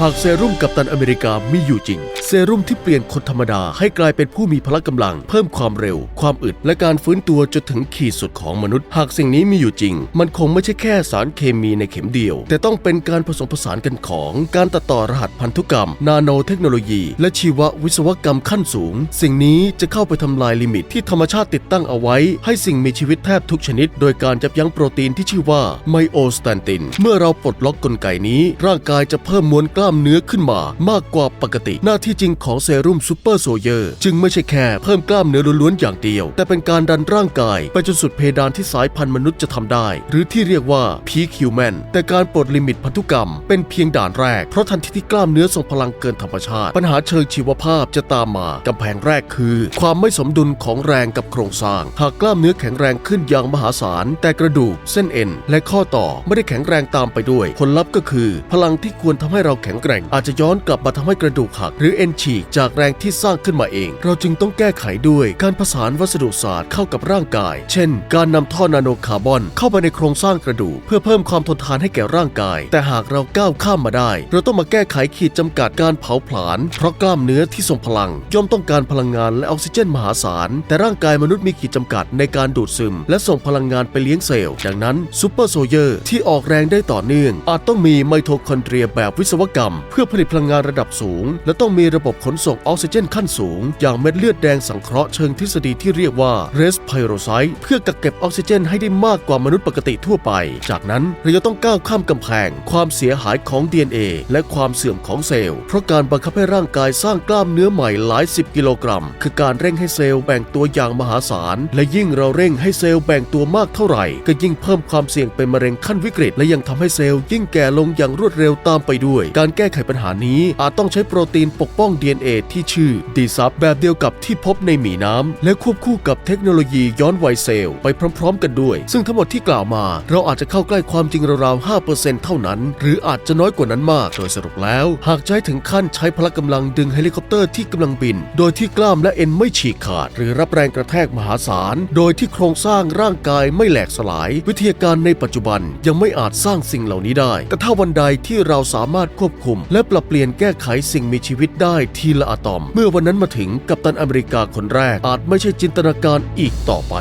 หากเซรุ่มกัปตันอเมริกามีอยู่จริงเซรุ่มที่เปลี่ยนคนธรรมดาให้กลายเป็นผู้มีพละกำลังเพิ่มความเร็วความอึดและการฟื้นตัวจนถึงขีดสุดของมนุษย์หากสิ่งนี้มีอยู่จริงมันคงไม่ใช่แค่สารเคมีในเข็มเดียวแต่ต้องเป็นการผสมผสานกันของการตัดต่อรหัสพันธุกรรมนาโนเทคโนโลยีและชีววิศวกรรมขั้นสูงสิ่งนี้จะเข้าไปทำลายลิมิตที่ธรรมชาติติดตั้งเอาไว้ให้สิ่งมีชีวิตแทบทุกชนิดโดยการยับยั้งโปรตีนที่ชื่อว่าไมโอสแตนตินเมื่อเราปลดล็อกกลไกนี้ร่างกายจะเพิ่มมวลกล้ามเนื้อขึ้นมามากกว่าปกติหน้าที่จริงของเซรุ่มซูเปอร์โซเยอร์จึงไม่ใช่แค่เพิ่มกล้ามเนื้อล้วนๆอย่างเดียวแต่เป็นการดันร่างกายไปจนสุดเพดานที่สายพันธุ์มนุษย์จะทำได้หรือที่เรียกว่าพีคฮิวแมนแต่การปลดลิมิตพันธุกรรมเป็นเพียงด่านแรกเพราะทันทีที่กล้ามเนื้อทรงพลังเกินธรรมชาติปัญหาเชิงชีวภาพจะตามมากำแพงแรกคือความไม่สมดุลของแรงกับโครงสร้างหากกล้ามเนื้อแข็งแรงขึ้นอย่างมหาศาลแต่กระดูกเส้นเอ็นและข้อต่อไม่ได้แข็งแรงตามไปด้วยผลลัพธ์ก็คือพลังที่ควรทำให้เราแข็งแกร่งอาจจะย้อนกลับมาทำให้กระดูกหักหรือเอ็นฉีกจากแรงที่สร้างขึ้นมาเองเราจึงต้องแก้ไขด้วยการผสานวัสดุศาสตร์เข้ากับร่างกายเช่นการนำท่อนาโนคาร์บอนเข้าไปในโครงสร้างกระดูกเพื่อเพิ่มความทนทานให้แก่ร่างกายแต่หากเราก้าวข้ามมาได้เราต้องมาแก้ไขขีดจำกัดการเผาผลาญเพราะกล้ามเนื้อที่ทรงพลังย่อมต้องการพลังงานและออกซิเจนมหาศาลแต่ร่างกายมนุษย์มีขีดจำกัดในการดูดซึมและส่งพลังงานไปเลี้ยงเซลล์ดังนั้นซูเปอร์โซเยอร์ที่ออกแรงได้ต่อเนื่องอาจต้องมีไมโทคอนเดรียแบบวิศวกรรมเพื่อผลิตพลังงานระดับสูงและต้องมีระบบขนส่งออกซิเจนขั้นสูงอย่างเม็ดเลือดแดงสังเคราะห์เชิงทฤษฎีที่เรียกว่าเรสไพโรไซต์เพื่อกักเก็บออกซิเจนให้ได้มากกว่ามนุษย์ปกติทั่วไปจากนั้นเราจะต้องก้าวข้ามกำแพงความเสียหายของ DNA และความเสื่อมของเซลล์เพราะการบังคับให้ร่างกายสร้างกล้ามเนื้อใหม่หลาย10กิโลกรัมคือการเร่งให้เซลล์แบ่งตัวอย่างมหาศาลและยิ่งเราเร่งให้เซลล์แบ่งตัวมากเท่าไหร่ก็ยิ่งเพิ่มความเสี่ยงเป็นมะเร็งขั้นวิกฤตและยังทำให้เซลล์ยิ่งแก่ลงอย่างรวดเร็วตามไปด้วยการแก้ไขปัญหานี้อาจต้องใช้โปรตีนปกป้อง DNA ที่ชื่อดีซับแบบเดียวกับที่พบในหมีน้ำและควบคู่กับเทคโนโลยีย้อนวัยเซลล์ไปพร้อมๆกันด้วยซึ่งทั้งหมดที่กล่าวมาเราอาจจะเข้าใกล้ความจริงราวๆ 5% เท่านั้นหรืออาจจะน้อยกว่านั้นมากโดยสรุปแล้วหากใช้ถึงขั้นใช้พละกำลังดึงเฮลิคอปเตอร์ที่กำลังบินโดยที่กล้ามและเอ็นไม่ฉีกขาดหรือรับแรงกระแทกมหาศาลโดยที่โครงสร้างร่างกายไม่แหลกสลายวิทยาการในปัจจุบันยังไม่อาจสร้างสิ่งเหล่านี้ได้แต่ถ้าวันใดที่เราสามารถควบคุมและปรับเปลี่ยนแก้ไขสิ่งมีชีวิตได้ทีละอะตอมเมื่อวันนั้นมาถึงกัปตันอเมริกาคนแรกอาจไม่ใช่จินตนาการอีกต่อไป